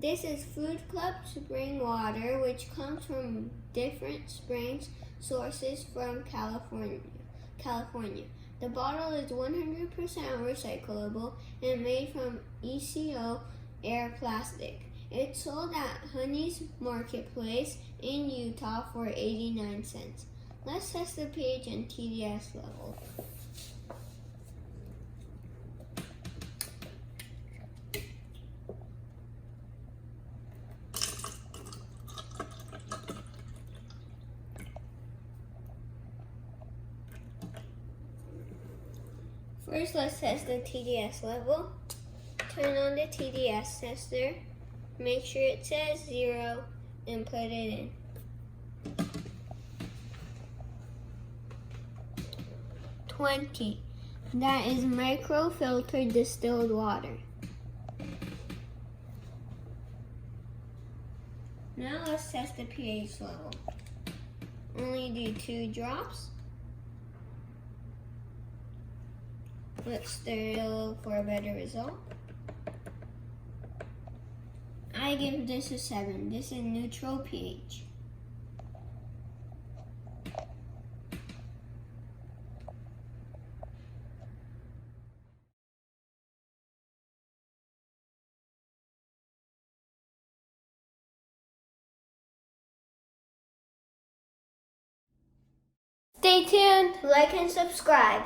This is Food Club spring water, which comes from different springs sources from California. The bottle is 100% recyclable and made from ECO air plastic. It's sold at Honey's Marketplace in Utah for 89 cents. Let's test the pH and TDS level. First, let's test the TDS level. Turn on the TDS tester. Make sure it says 0 and put it in. "20. That is microfiltered distilled water. Now let's test the pH level. Only do 2 drops. Let's stir it a little for a better result. I give this a 7. This is neutral pH. Stay tuned, like and subscribe.